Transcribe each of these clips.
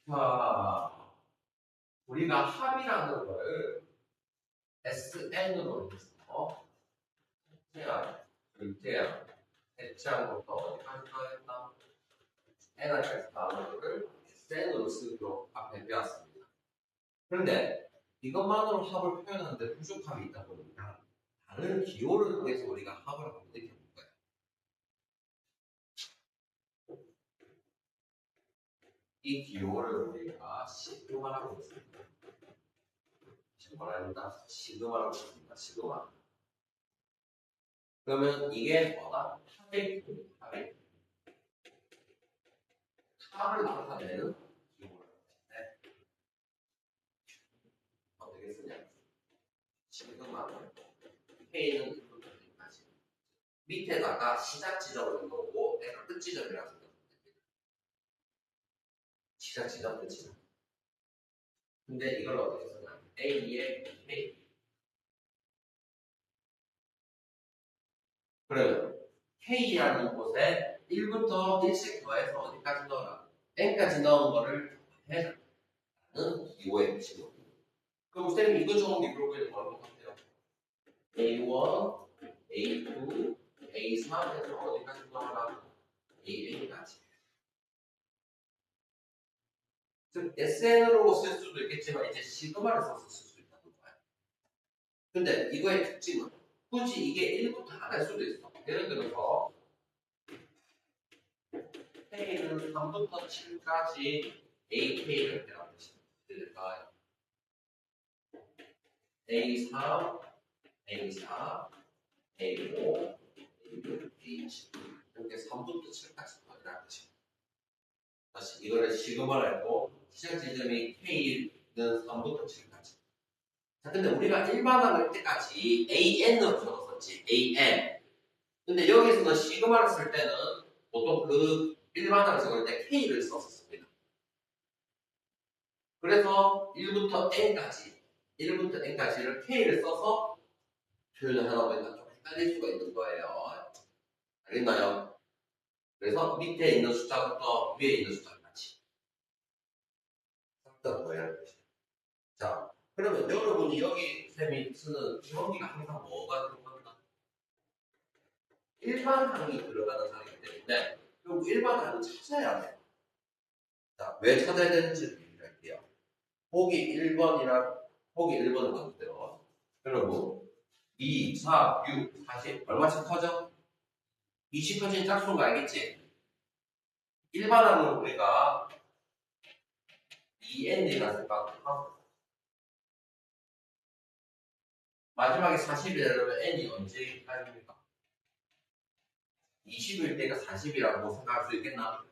자, 우리가 합이라는 걸 SN으로 해서 태양, 불태양, 대체양부터 어디까지 더했다? N까지 나오는 거를 SN으로 쓰기로 앞에 배웠습니다. 그런데 이것만으로 합을 표현하는데 부족함이 있다 보니까 다른 기호를 통해서 우리가 합을 한번 느껴볼 거예요. 이 기호를 우리가 시그마라고 했습니다. 시그마랍니다. 시그마라고 했습니다. 시그마. 그러면 이게 뭐다? 합의 기호입니다. 합을 나타내는 기호를 하는데 어떻게 쓰냐? 시그마 K는 이렇게까지 밑에다가 시작 지점을 넣고 내가 끝 지점이라고 생각합니다. 시작 지점, 끝 지점. 근데 이걸 어떻게 쓰냐? A의 K. 그러면 K라는 곳에 1부터 1씩 더해서 어디까지 넣어라? N까지 넣은 거를 해라는 기호의 지금. 그럼 쌤이 이거 좋은 게 그러고 있는 걸 같아요. A1, A2, A3 해서 어디까지 넣어라? AN까지. 즉 SN으로 쓸 수도 있겠지만 이제 시그마를 써서 쓸 수 있다는 거예요. 근데 이거의 특징은 굳이 이게 1부터 안 할 수도 있어. 예를 들어서 K는 3부터 7까지 AK를 배라는 뜻일까요? A3, A4, A5, A6, A7 이렇게 3부터 7까지 이라는 뜻입니다. 다시 이거를 시그마를 했고 시작 지점이 K는 3부터 7까지. 자, 근데 우리가 일반항을 때까지 AN으로 적었었지. AN. 근데 여기서는 시그마를 쓸 때는 보통 그 일반항을 적을 때 K를 썼었습니다. 그래서 1부터 N까지를 K를 써서 표현을 하다 보니까 좀 헷갈릴 수가 있는 거예요. 알겠나요? 그래서 밑에 있는 숫자부터 위에 있는 숫자까지 싹다 더해야 되죠. 자, 그러면 여러분이 여기 쌤이 쓰는 기본기가 항상 뭐가 들어간다? 일반항이 들어가는 항이기 때문에 결국 일반항은 찾아야 돼. 자, 왜 찾아야 되는지를 얘기할게요. 보기 1번을 봤는데요. 여러분 2, 4, 6, 40 얼마씩 커져? 20 커진 짝수인 거 알겠지? 일반항은 우리가 2n이라는 생각하고 마지막에 40이라면 n이 언제까지입니까? 20일 때가 40이라고 생각할 수 있겠나?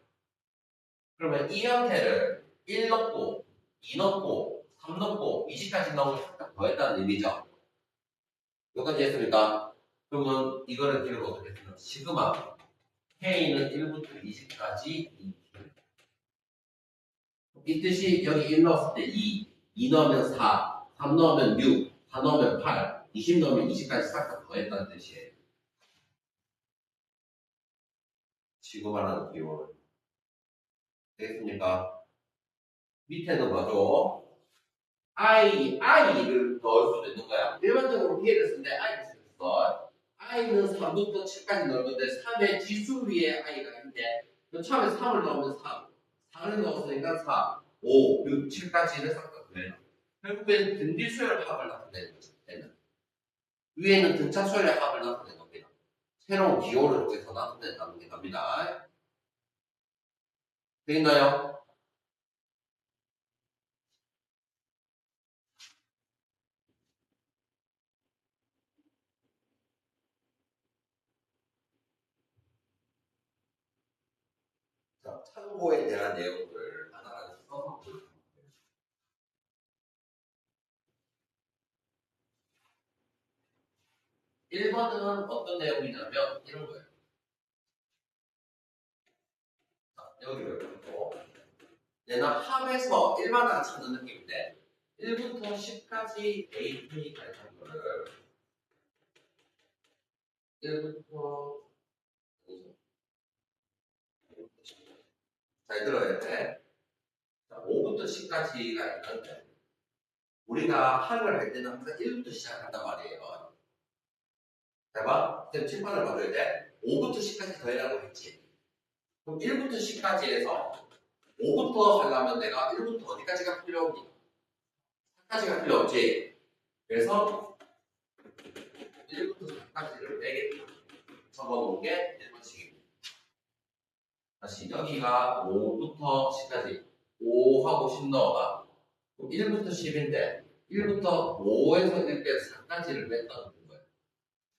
그러면 이 형태를 1 넣고 2 넣고 3 넣고 20까지 넣으면 살짝 더했다는 의미죠. 여기까지 했습니까? 그러면 이거를 기록을 어떻게 쓰냐? 시그마 K는 1부터 20까지 이 뜻이 여기 1 넣었을 때 2 넣으면 4, 3 넣으면 6, 4 넣으면 8, 20 넣으면 20까지 싹 다 더했다는 뜻이에요. 시그마라는 기호를. 되겠습니까? 밑에는 뭐죠? I를 넣을 수도 있는 거야. 일반적으로 K를 쓰는데 I를 쓰겠어. I는 3부터 7까지 넣었는데 3의 지수 위에 I가 있는데 처음에 3을 넣으면 3, 4를 넣었으니까 4, 5, 6, 7까지를 싹 다 더해요. 결국에는 등지수열의 합을 나타내는 거죠. 위에는 등차수열의 합을 나타내는 겁니다. 새로운 기호를 통해서 나타낸다는 게 답니다. 되겠나요? 자, 참고에 대한 내용을 하나하나 써서 1번은 어떤 내용이냐면 이런 거예요. 자, 여기를 보고 얘는 합에서 일반항 찾는 느낌인데 1부터 10까지 AK까지 한 거를 1부터 잘 들어야 돼. 자, 5부터 5부터 10까지가 있는데 우리가 합을 할 때는 항상 1부터 시작한단 말이에요. 봐봐. 그럼 칠판을 봐줘야 돼. 5부터 10까지 더해라고 했지. 그럼 1부터 10까지에서 5부터 하려면 내가 1부터 어디까지가 필요 없니? 4까지가 필요 없지. 그래서 1부터 4까지를 빼겠다. 적어놓은 게 1번씩입니다. 다시 여기가 5부터 10까지 5하고 10 넣어봐. 그럼 1부터 10인데 1부터 5에서 1 빼서 4까지를 뺐다는 거예요.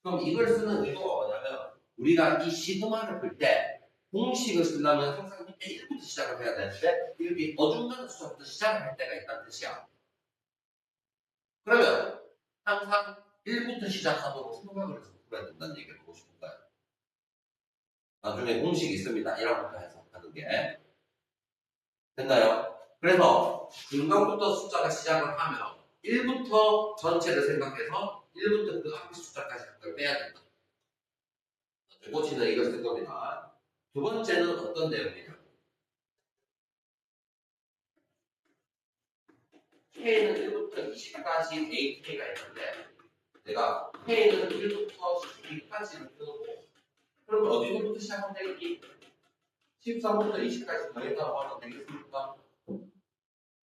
그럼 이걸 쓰는 의도가 뭐냐면 우리가 이 시그마를 풀 때 공식을 쓰려면 항상 밑에 1부터 시작을 해야 되는데 여기 어중간한 숫자부터 시작을 할 때가 있다는 뜻이야. 그러면 항상 1부터 시작하도록 생각을 해서 풀어야 된다는 얘기를 하고 싶은 거예요. 나중에 공식이 있습니다. 1항부터 해서 하는 게. 됐나요? 그래서 중간부터 숫자가 시작을 하면 1부터 전체를 생각해서 1부터 그 앞에 숫자까지 한 걸 빼야 된다. 고치는 이걸 쓸 겁니다. 두 번째는 어떤 내용이냐? K는 1부터 20까지 AK가 있는데 내가 K는 1부터 12까지를 쓰고 그러면 어디서부터 시작하면 되겠니? 13부터 20까지 더했다고 하면 되겠습니까?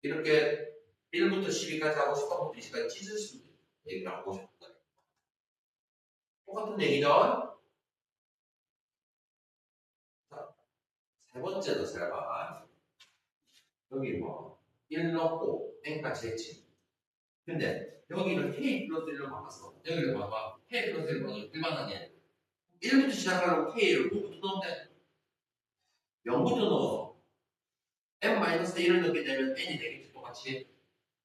이렇게 1부터 12까지 하고 13부터 20까지 찢을 수 있는 얘기를 하고 싶은 거예요. 똑같은 얘기죠? 자, 세 번째도 잘 봐. 여기 뭐 1 넣고 n까지 했지. 근데 여기는 k 플러스 1로 바꿨어. 여기를 봐봐. k 플러스 1로 바꿔서 일반하게 1부터 시작하려고 k를 뭐부터 넣으면 돼? 0부터 넣어. n-1을 넣게 되면 n이 되겠지 똑같이.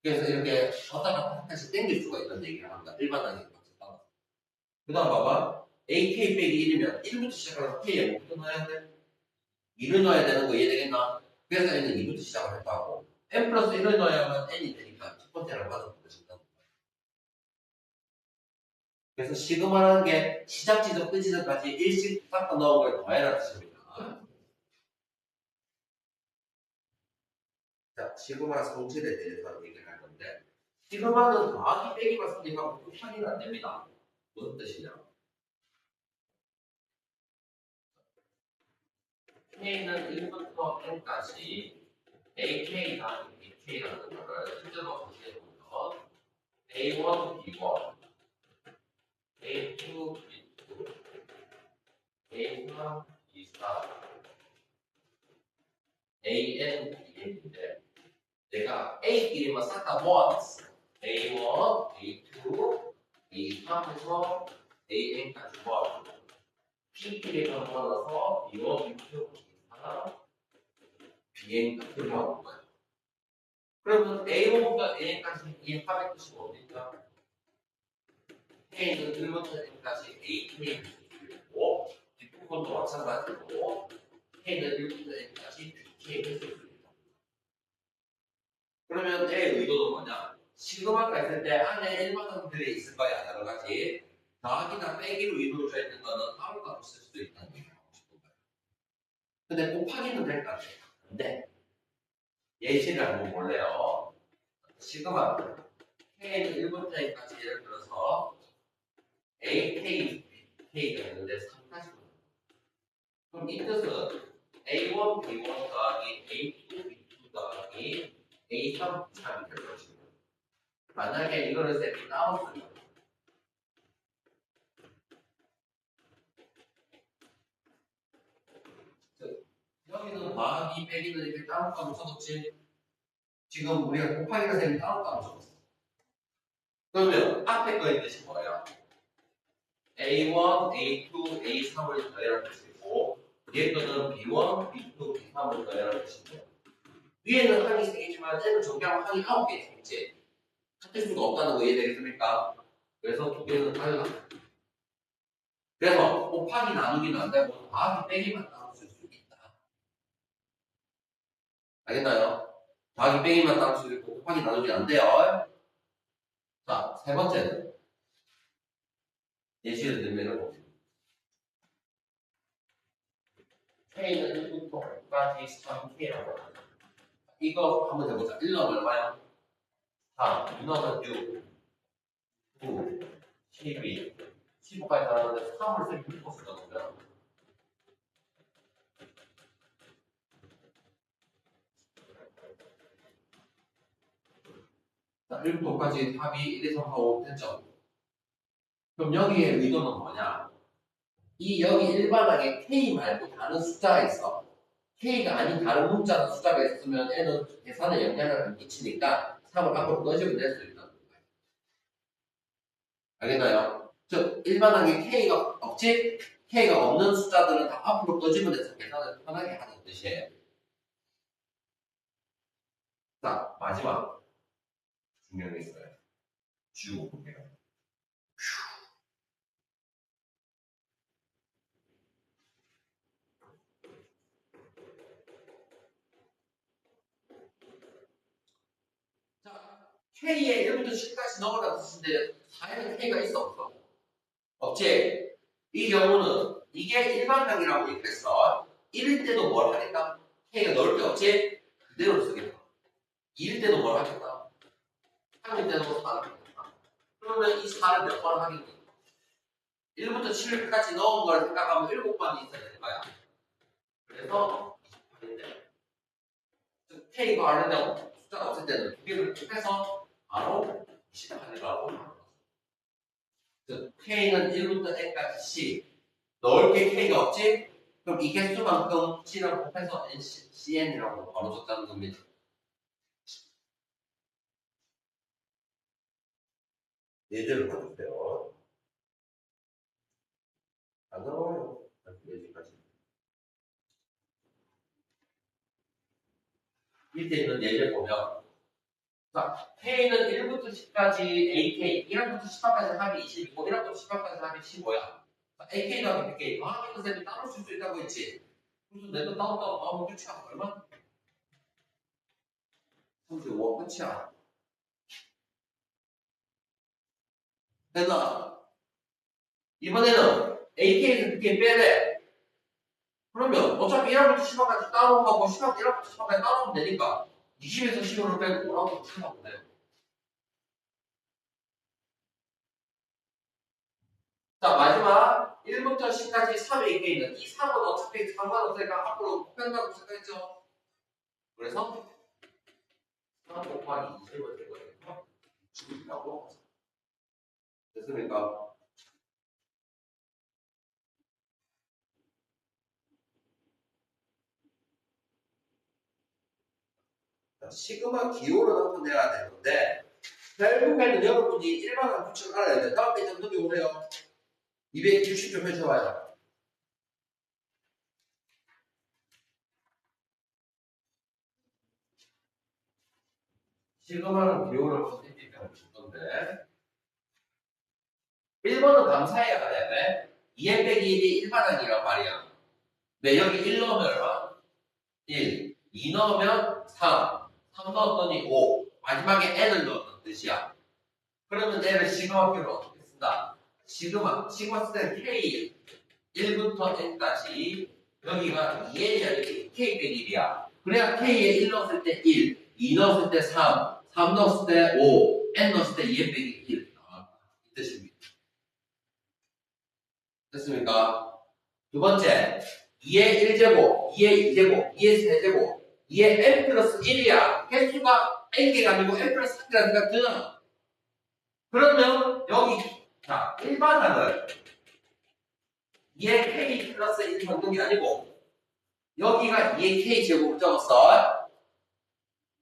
그래서 이렇게 왔다 갔다 한 칸씩 땡길 수가 있다는 얘기를 합니다. 일반하게 바꿔서. 그 다음 봐봐. ak 빼기 1이면 1부터 시작하려고 k에 뭐부터 넣어야 돼? 2를 넣어야 되는 거 이해되겠나? 그래서 n은 2부터 시작을 했다고. n 플러스 1을 넣어야만 n이 되니까 첫 번째랑 맞아 보여준다. 그래서 시그마라는 게 시작 지점, 끝 지점까지 일씩 싹다 넣은 걸 더해라는 뜻입니다. 자, 시그마 성질에 대해서 얘기를 할 건데 시그마는 더하기 빼기만 쓰니까 곱하기는 안 됩니다. 무슨 뜻이냐? K는 1부터 N까지 AK 더하기 BK라는 거를 실제로 정리해보면 A1, B1, A2, B2, A3, B4, AN, BN인데 내가 A끼리만 싹 다 모아놨어. A1, A2, A3에서 AN까지 모아주고 B끼리만 모아놔서 B1, B2, B4, BN까지 모아놓은 거야. 그러면 A1부터 A까지 이 합의 뜻이 뭡니까? K는 1부터 N까지 AK를 쓸 수 있고 뒷부분도 마찬가지고 K는 1부터 N까지 BK를 쓸 수 있다. 그러면 A의 의도는 뭐냐? 시그마가 있을 때 안에 일반항들이 있을 거야. 여러 가지. 더하기나 빼기로 이루어져 있는 거는 따로따로 쓸 수도 있다는 얘기를 하고 싶은 거예요. 근데 곱하기는 될까? 안 돼. 예시를 한번 볼래요. 시그마 K는 1부터 N까지 예를 들어서 AK, K가 있는데 3까지. 그럼 이 뜻은 A1, B1 더하기 A2, B2 더하기 A3, B3이 될 것입니다. 만약에 이거를 셋이 나왔으면 여기는 더하기, 빼기는 이렇게 따로따로 써뒀지. 지금 우리가 곱하기가 셈이 따로따로 써뒀어. 그러면 앞에 거의 뜻이 뭐예요? A1, A2, A3을 더해라는 뜻이고 뒤에 거는 B1, B2, B3을 더해라는 뜻이고 위에는 항이 3개지만 얘는 정비하면 항이 9개 있지. 같을 수가 없다는 거 이해되겠습니까? 그래서 두 개는 달라. 그래서 곱하기 나누기는 안 되고 더하기 빼기만 따로 쓸 수 있다. 알겠나요? 더하기 빼기만 따로 쓸 수 있고 곱하기 나누기는 안 돼요. 자, 세 번째는 예시를 들면 봅시다. K는 1부터 9까지 3K라고 합니다. 이거 한번 해보자. 1 넣으면 얼마야? 4, 2 넣으면 6, 9, 12, 15까지 나왔는데 3을 쓰면 6코 쓰는 거야. 자, 1부터까지 답이 1, 2, 3, 4, 5 됐죠? 그럼 여기에 의도는 뭐냐? 이 여기 일반하게 K 말고 다른 숫자가 있어. K가 아닌 다른 문자나 숫자가 있으면 N은 계산에 영향을 안 끼치니까 3을 앞으로 꺼지면 낼 수 있다. 알겠나요? 즉 일반하게 K가 없지? K가 없는 숫자들은 다 앞으로 꺼지면 돼서 계산을 편하게 하는 뜻이에요. 자, 마지막 중요한 게 있어요. 지우고 볼게요. 자, K에 1부터 10까지 넣으라는 뜻인데 4에는 K가 있어 없어? 없지? 이 경우는 이게 일반항이라고 얘기했어. 1일 때도 뭘 하겠다? K가 넣을 게 없지? 그대로 쓰겠다. 2일 때도 뭘 하겠다? 3일 때도 4를 하겠다. 그러면 이 4를 몇 번 하겠니? 1부터 7까지 넣은 걸 생각하면 7번이 있어야 되는 거야. 그래서 28인데 K가 관련된 숫자가 없을 때는 두 개를 곱해서 바로 28이라고 하는 거죠. 즉 K는 1부터 N까지 C 넣을 게 K가 없지? 그럼 이 개수만큼 C랑 곱해서 CN이라고 바로 적자는 겁니다. 예제를 봐주세요. 안 나와요. 예제까지. 밑에 있는 예제 보면 자, K는 1부터 10까지 AK, 1부터 10까지 합이 20이고 1부터 10까지 합이 15야. AK 더하기 BK, 더하기 선생님이 따로 쓸 수 있다고 했지. 그래서 내도 따로 마음을 끝이야. 얼마? 35 끝이야. 됐나? 이번에는 AK에서 BK 빼래. 그러면 어차피 1부터 10까지 따로 하고 1부터 10까지 따로 하면 되니까 20에서 15를 빼고 5라고 생각하면 돼요. 자, 마지막 1부터 10까지 3에 있게 있는 이 3은 어차피 상관없으니까 앞으로 곱한다고 생각했죠. 그래서 3 곱하기 20을 되거든요. 60이라고 됐습니까? 자, 시그마 기호를 나타내야 되는데 결국에는 여러분이 일반한 규칙을 알아야 돼. 다음 페이지 한번 넘겨보세요. 260 좀 해줘봐요. 시그마는 기호를 선택해야 줄 건데 1번은 감사해야 돼. 2n 빼기 1이 일반항이란 말이야. 네, 여기 1 넣으면 얼마? 1, 2 넣으면 3, 3 넣었더니 5, 마지막에 n을 넣었던 뜻이야. 그러면 얘를 시그마표를 어떻게 쓴다? 시그마 쓸 때는 K 1부터 N까지 여기가 2n이 아니고 K 빼기 1이야. 그래야 K에 1 넣었을 때 1, 2 넣었을 때 3, 3 넣었을 때 5, N 넣었을 때 2n 빼기 1. 이 뜻입니다. 됐습니까? 두 번째, 2의 1제곱, 2의 2제곱, 2의 3제곱, 2의 n 플러스 1이야. 개수가 n개가 아니고 n 플러스 3개라는 생각 드나? 그러면 여기 자 일반항은 2의 k 플러스 1 적는 게 아니고 여기가 2의 k 제곱을 적었어.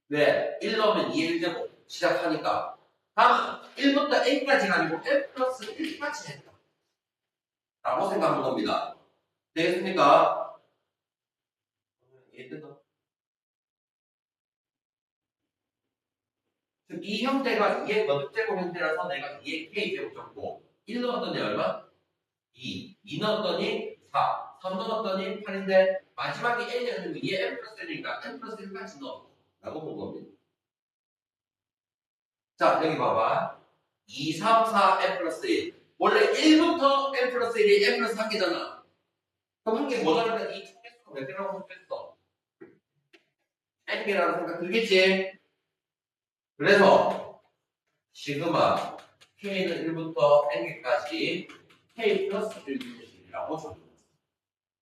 왜? 1 넣으면 2의 1제곱 시작하니까 다음은 1부터 n까지가 아니고 n 플러스 1까지 했다 라고 생각하는 겁니다. 되겠습니까? 이해됐나? 즉, 이 형태가 2의 너제곱 형태라서 내가 2의 k제곱 적고 1 넣었더니 얼마? 2 넣었더니 4, 3 넣었더니 8인데 마지막에 n이 아니고 2의 n 플러스 1이니까 n 플러스 1까지 넣어 라고 본 겁니다. 자, 여기 봐봐. 2, 3, 4, n 플러스 1 원래 1부터 n 플러스 1이 n 플러스 1개잖아. 그럼 한 개 모자라니까 이 총 개수가 몇 개라고 했어? n M이라는 생각 들겠지? 그래서 시그마 K는 1부터 N까지 K 플러스 1분의1이라고 적어놨어.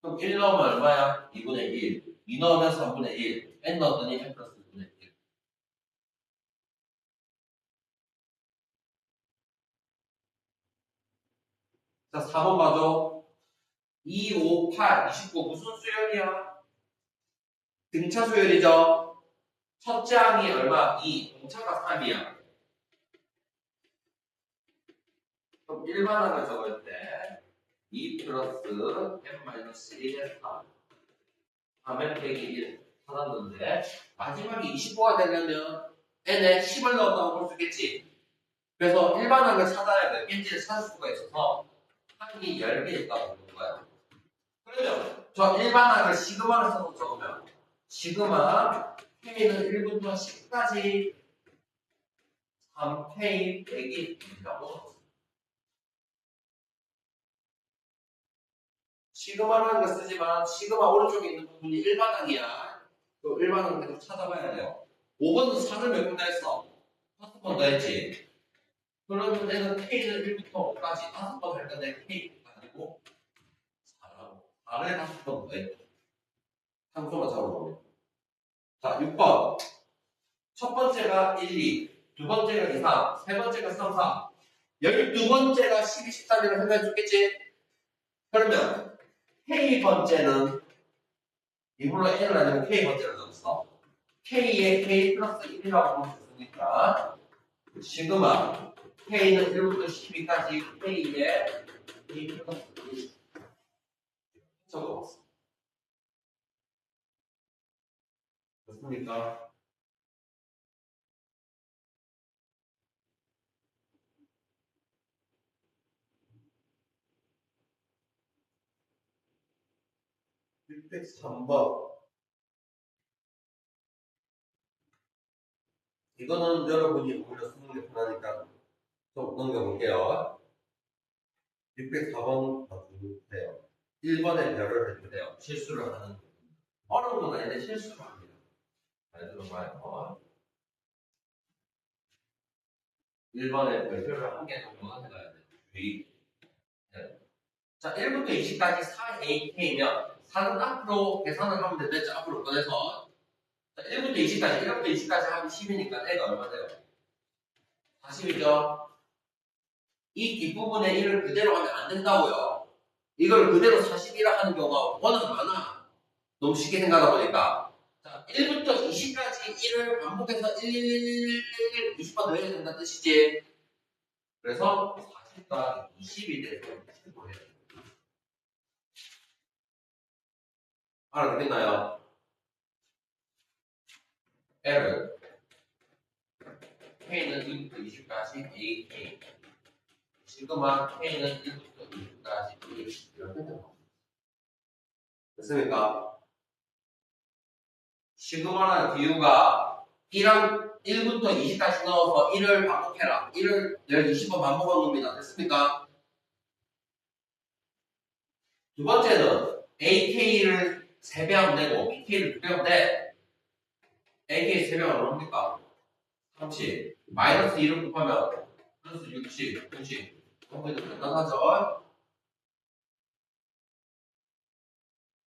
그럼 1 넣으면 얼마야? 2분의 1. 2 넣으면 3분의 1. N 넣었더니 N 플러스 1분의 1. 자, 4번 봐줘. 2, 5, 8, 29 무슨 수열이야? 등차 수열이죠? 첫째 항이 얼마? 2, 공차가 3이야. 그럼 일반항을 적을 때 2 플러스 n 마이너스 1의 3 3n 빼기 1 찾았는데 마지막에 25가 되려면 n에 10을 넣었다고 볼 수 있겠지. 그래서 일반항을 찾아야 돼. n지를 찾을 수가 있어서 항이 10개 있다고 보는 거야. 그러면 저 일반항을 시그마를 써서 적으면 시그마 K는 1부터 10까지 3K 빼기 1이라고 적었어. 시그마라는 걸 쓰지만 시그마 오른쪽에 있는 부분이 일반항이야. 그 일반항 계속 찾아봐야 돼요. 5번은 4를 몇 번 더 했어? 5번 더 했지. 그러면 얘는 K는 1부터 5까지 5번 할 건데 K가 아니고 4라고. 4를 5번 더 했고. 상수만 잡아보면. 자, 6번. 첫 번째가 1, 2. 두 번째가 2, 3. 세 번째가 3, 4. 12번째가 12, 13이라고 생각해 줬겠지? 그러면 K번째는 이걸로 N을 아니면 K번째를 넣었어. K에 K 플러스 1이라고 볼 수 있으니까 시그마 K는 1부터 12까지 K에 K 플러스 1 적어봤어. 됐습니까? 텍스 3번. 이거는 여러분이 오히려 쓰는 게 편하니까 좀 넘겨볼게요. 604번 봐주세요. 1번에 별을 해주세요. 실수를 하는. 어려운 건 아닌데 실수를 합니다. 잘 들어봐요. 1번에 별표를 한 개 정도만 해가야 돼요. 주의. 네. 자, 1부터 20까지 4AK면 4는 앞으로 계산을 하면 되겠죠. 앞으로 꺼내서. 자, 1부터 20까지 하면 10이니까 A가 얼마 돼요? 40이죠? 이 뒷부분에 1을 그대로 하면 안 된다고요. 이걸 그대로 40이라 하는 경우가 워낙 많아. 너무 쉽게 생각하다 보니까. 자, 1부터 20까지 1을 반복해서 1, 20번 더 해야 된다는 뜻이지. 그래서 40과 20이 돼서 15 해야 됩니다. 알아듣겠나요? L을 K는 1부터 20까지 AK 시그마 K는 1부터 20까지 B 이렇게 됩니다. 됐습니까? 시그마라는 비유가 1부터 20까지 넣어서 1을 반복해라. 1을 20번 반복한 겁니다. 됐습니까? 두 번째는 AK를 3배하면 되고 BK를 2배하면 돼. AK 3배하면 얼마입니까? 30. 마이너스 2를 곱하면 플러스 60, 90. 정보도 간단하죠?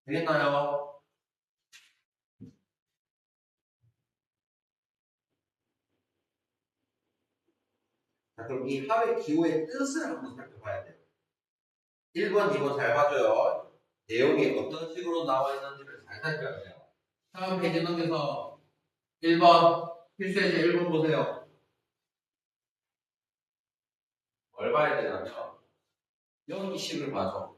되겠나요? 자, 그럼 이 합의 기호의 뜻을 한번 살펴봐야 돼요. 1번, 2번 잘 봐줘요. 내용이 어떤 식으로 나와 있는지를 잘 살펴야 돼요. 다음 페이지 넘겨서 1번, 필수예제 1번 보세요. 뭘 봐야 되냐면, 여기 식을 봐줘.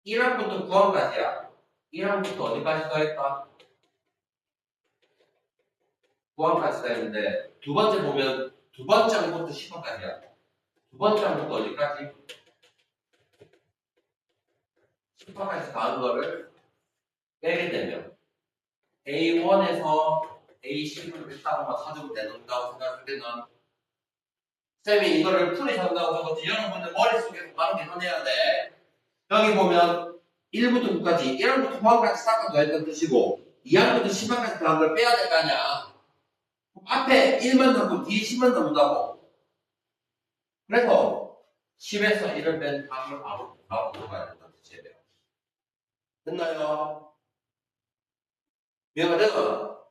1항부터 9항까지야. 1항부터 어디까지 더했다? 9항까지 더했는데, 두 번째 보면, 두 번째 항부터 10항까지야. 두 번째 항부터 어디까지? 10항까지 더한 거를 빼게 되면, A1에서 A10을 일단만 사주면 되는다고 생각할 때는, 쌤이 이거를 풀이 산다고 적었지. 여러분들 머릿속에서 바로 계산해야 돼. 여기 보면 1부터 9까지 1부터 9까지 싹다 더했다는 뜻이고 2항부터 10항까지 들어간 걸 빼야 될 거 아니야. 앞에 1만 남고 뒤에 10만 남는다고. 그래서 10에서 1을 뺀 답을 바로 들어가야 된다는 뜻이에요. 됐나요? 이해가 되나?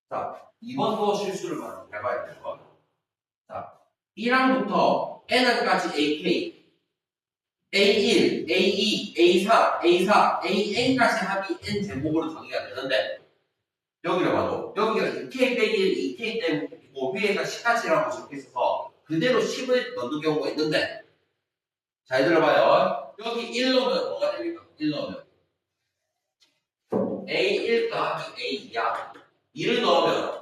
자, 이번도 실수를 많이 해봐야 돼요. 자, 1항부터 n항까지 AK, A1, A2, A3, A4, AN까지 합이 n 제곱으로 정의가 되는데 여기를 봐도 여기가 2K 빼기 1, 2K 때문이고 위에가 10까지라고 적혀있어서 그대로 10을 넣는 경우가 있는데 잘 들어봐요. 여기 1 넣으면 뭐가 됩니까? 1 넣으면 A1 더하기 A2야. 2를 넣으면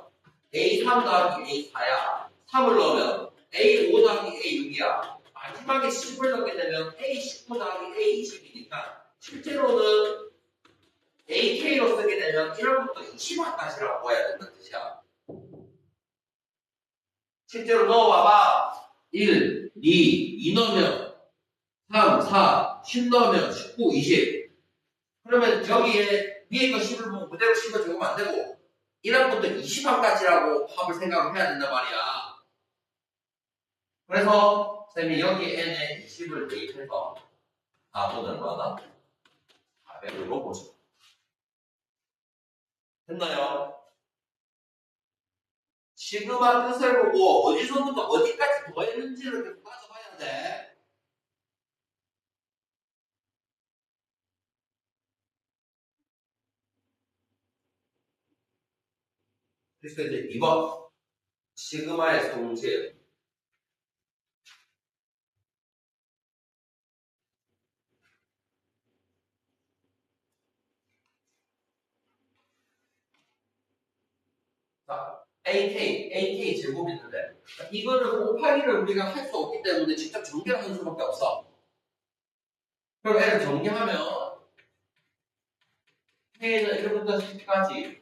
A3 더하기 A4야. 3을 넣으면 A5 더하기 A6이야. 마지막에 10을 넣게 되면 A19 더하기 A20이니까 실제로는 AK로 쓰게 되면 1월부터 20화까지라고 봐야 된다는 뜻이야. 실제로 넣어봐봐. 1, 2 넣으면 3, 4, 10 넣으면 19, 20. 그러면 여기에 위에 거 10을 보고 그대로 10을 적으면 안 되고 1학부터 20항까지라고 합을 생각을 해야 된단 말이야. 그래서 쌤이 여기 n에 20을 대입해서 답은 얼마나? 400으로 보죠. 됐나요? 시그마 뜻을 보고 어디서부터 어디까지 더했는지를 계속 따져봐야 돼. 그래서 이제 2번 시그마의 성질. 자, AK 제곱이 있는데 이거를 곱하기를 우리가 할 수 없기 때문에 직접 정리를 하는 수밖에 없어. 그럼 얘를 정리하면 K는 1부터 10까지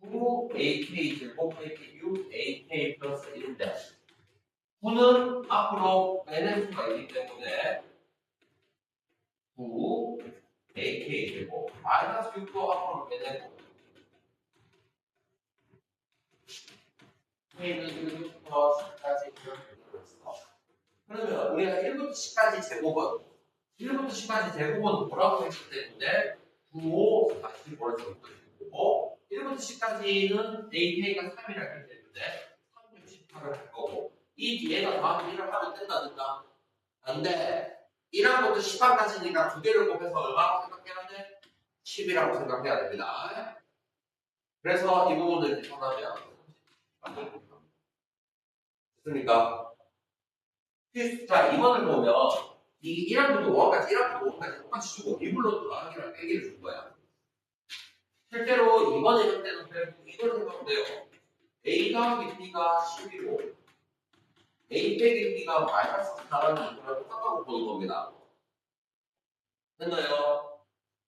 9AK 제곱 AK 6AK 플러스 1인데 9는 앞으로 빼낼 수가 있기 때문에 9 AK 제곱 마이너스 6도 앞으로 빼내고 K는 1부터 10까지 그러면 우리가 1부터 10까지 제곱은 1부터 10까지 제곱은 뭐라고 했기 때문에 9, 5, 45를 적고 1부터 10까지는 AK가 3이라 했기 때문에 368을 할 거고 이 뒤에다 더하기 1을 하면 된다든가 안 돼. 1항부터 10항까지니까 두 개를 곱해서 얼마라고 생각해야 돼? 10이라고 생각해야 됩니다. 그래서 이 부분을 계산하면 됐습니까? 자, 2번을 보면 이 1항부터 5항까지 똑같이 주고 비불로 더하기랑 빼기를 준 거야. 실제로 2번의 형태는 결국 이걸 생각하면 돼요. A 더하기 B가 10이고 A 빼기 B가 마이너스 4라는 이거랑 똑같다고 보는 겁니다. 됐나요?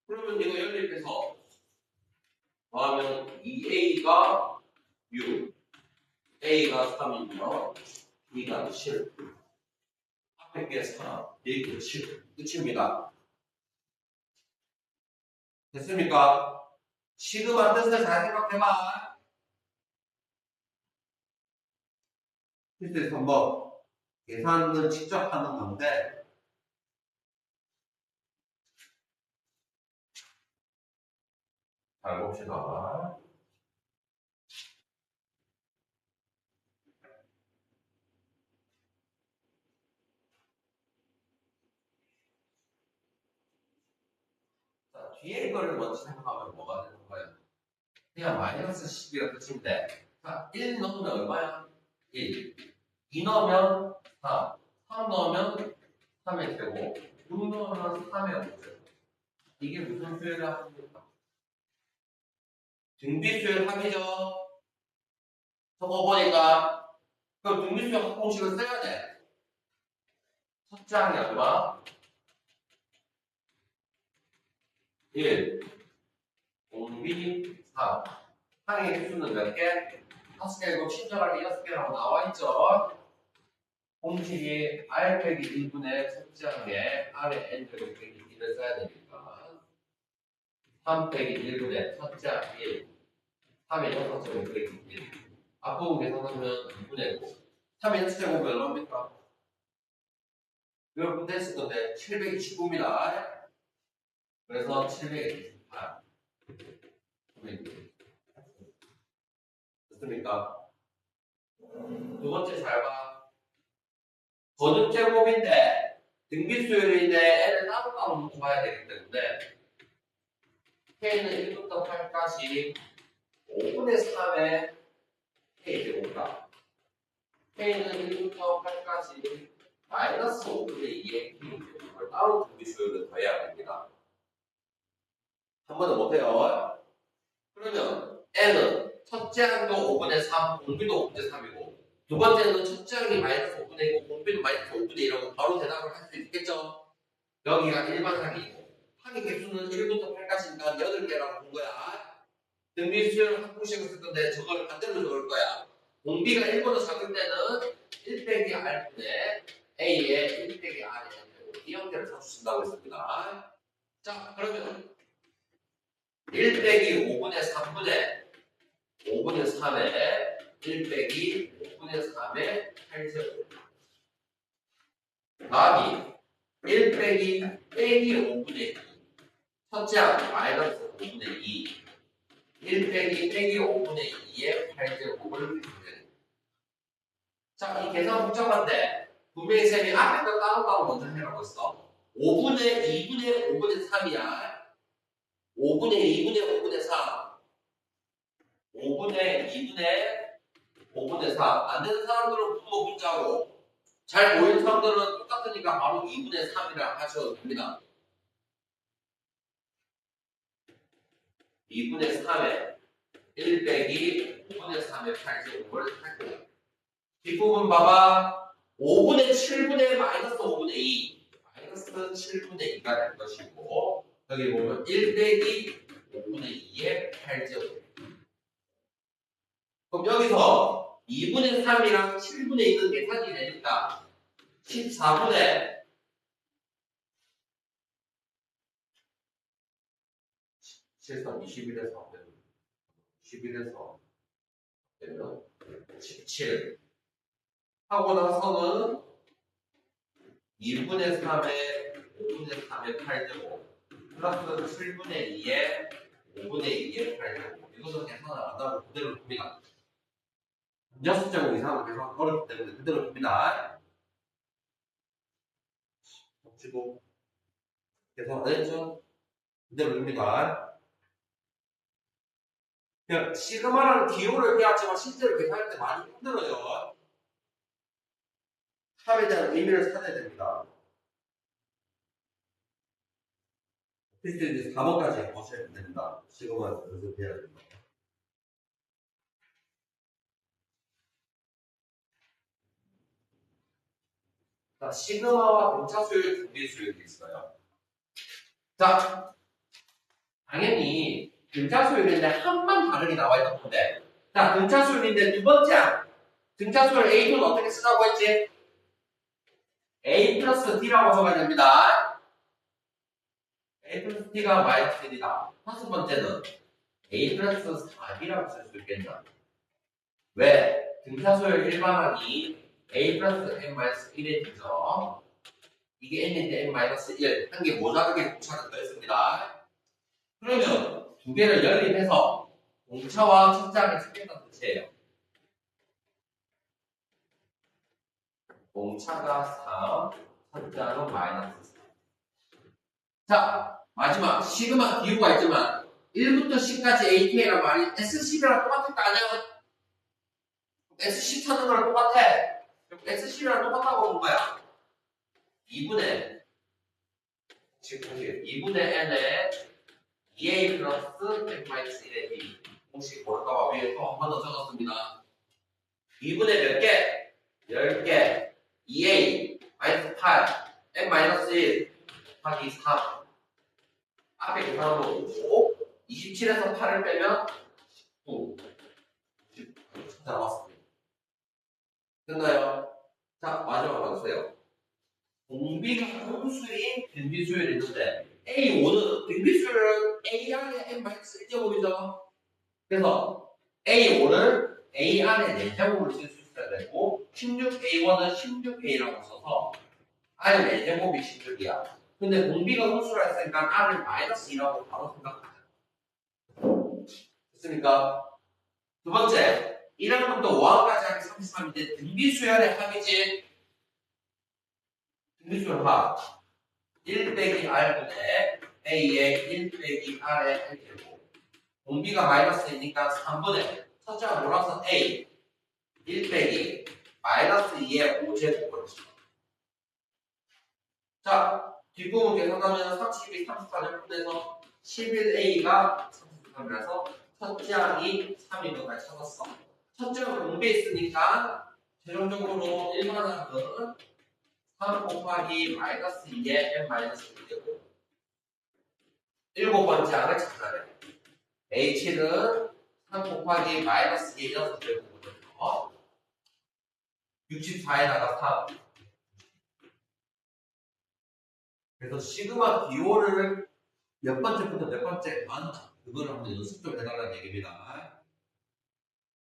그러면 이거 연립해서 더하면 2A가 6, A가 3이며 B가 7. 앞에 게 4, 뒤에 7. 끝입니다. 됐습니까? 시그마 뜻을 잘 생각해봐. 실제 3번. 계산은 직접 하는 건데, 잘 봅시다. 자, 뒤에 거를 먼저 생각하면 뭐가 되는 거예요? 그냥 마이너스 10이가 끝인데, 자, 1 넣으면 얼마야? 1. 2 넣으면 4. 3 넣으면 3의 제곱. 6 넣으면 3의 5제곱. 이게 무슨 수열의 합입니까? 등비수열 합이죠? 적어보니까. 그럼 등비수열 합 공식을 써야 돼. 첫 장이 얼마? 1. 공비 4. 항의 개수는 몇 개? 5개고 친절하게 6개라고 나와있죠? 공식이 R 빼기 1분의 첫 장에 R의 N 빼기 1을 써야 되니까 3 빼기 1분의 첫째 항 1. 3의 6제곱 빼기 1. 앞부분 계산하면 2분의 9. 3의 6제곱이 얼마입니까? 이걸 분대했을 건데 729입니다. 그래서 728. 됐습니까? 두 번째 잘 봐. 거듭제곱인데 등비수열인데 애를 따로따로 놓고 봐야 되기 때문에 K는 1부터 8까지 5분의 3의 K제곱이다. K는 1부터 8까지 마이너스 5분의 2의 K제곱을 따로 등비수열을 더해야 됩니다. 한 번은 못해요. 그러면 N은 첫째 항도 5분의 3, 공비도 5분의 3이고 두 번째는 첫째 항이 마이너스 5분의 1이고 공비도 마이너스 5분의 1이라고 바로 대답을 할 수 있겠죠? 여기가 일반항이고 항의 개수는 1부터 8까지니까 8개라고 본 거야. 등비 수열 항공식을 쓸 건데 저걸 반대로 적을 거야. 공비가 1보다 작을 때는 1 빼기 R분의 A에 1 빼기 R의 이 형태를 찾으신다고 했습니다. 자, 그러면 1 빼기 5분의 3분의 5분의 3에 1 빼기 5분의 3의 8제곱. 다음이 1 빼기 5분의 2. 첫째 항 마이너스 5분의 2. 1 빼기 5분의 2의 8제곱을 구해줍니다. 자, 이 계산 복잡한데 분명히 쌤이 앞에 거 따로따로 먼저 해라고 했어. 5분의 2분의 5분의 3이야. 5분의 2분의 5분의 3. 5분의 2분의 5분의 4. 안 되는 사람들은 분모 분자고 잘 보이는 사람들은 똑같으니까 바로 2분의 3이라 하셔도 됩니다. 2분의 3에 1 빼기 5분의 3의 8제곱을 하고 뒷부분 봐봐. 5분의 7분의 마이너스 5분의 2 마이너스 7분의 2가 될 것이고 여기 보면 1 빼기 5분의 2의 8제곱. 그럼 여기서 2분의 3이랑 7분의 2는 계산이 되니까 14분의 7선 21에서 11에서 17 하고 나서는 2분의 3에 5분의 3의 8제곱 플러스 7분의 2에 5분의 2의 8제곱. 이것은 계산을 안 한다고 그대로 둡니다. 6제곱 이상은 계산 어렵기 때문에 그대로 둡니다. 덮치고 계산 안 했죠? 그대로 둡니다. 그냥 시그마라는 기호를 해야지만 실제로 계산할 때 많이 힘들어요. 합에 대한 의미를 찾아야 됩니다. 필수 4번까지 보셔야 됩니다. 시그마 연습해야 됩니다. 자, 시그마와 등차수열, 등비수열이 있어요. 자, 당연히 등차수열인데 한만 다르게 나와 있던 건데, 자, 등차수열인데 두 번째 항, 등차수열 A는 어떻게 쓰자고 했지? A 플러스 D라고 적어야 됩니다. A 플러스 D가 마이너스 1이다. 다섯 번째는 A 플러스 4B라고 쓸 수 있겠나? 왜? 등차수열 일반항이 A 플러스 N-1의 D죠. 이게 N인데 N-1, 한 개 모자르게 공차를 더했습니다. 그러면 두 개를 연립해서 공차와 첫장을 찾겠다는 뜻이에요. 공차가 3, 첫장은 마이너스 4. 자, 마지막 시그마 기호가 있지만 1부터 10까지 AK란 말이 S10이랑 똑같을 거 아니야? S10 찾는 거랑 똑같아. S10이랑 똑같다고 본 거야. 2분의 N에 2A 플러스 N-1의 D 공식 모를까봐 위에 또 한 번 더 적었습니다. 2분의 몇 개? 10개 2A 마이너스 8 N-1 하기 3 앞에 계산으로 5 27에서 8을 빼면 19 나왔습니다. 됐나요? 자, 마지막 봐주세요. 공비가 음수인 등비수열이 있는데 A5는 등비수열은 A 안에 n-1제곱이죠. 그래서 A5를 A 안에 4제곱을 쓸 수 있어야 되고 16A1은 16A라고 써서 R 4제곱이 16이야. 근데 공비가 홀수라 했으니까 R을 -2라고 바로 생각하자. 됐습니까? 두 번째, 1항부터 5항까지 하면 33인데 등비수열의 합이지. 등비수열 합 1 빼기 R분의 A의 1 빼기 R의 L제곱. 공비가 마이너스이니까 3분의 첫째가 몰아서 A 1 빼기 -2의 5제곱을 써. 자, 뒷부분 계산하면 32, 34를 분해서 11A가 33이라서 첫째 항이 3인분까지 찾았어. 첫째 항은 공비했으니까 최종적으로 일반항은 3 곱하기 -2의 n-1제곱. 일곱 번째 항을 찾아야 돼. H는 3 곱하기 -2의 6제곱으로 64에다가 3. 그래서 시그마 DO를 몇 번째부터 몇 번째 그거를 한번 연습 좀 해달라는 얘기입니다.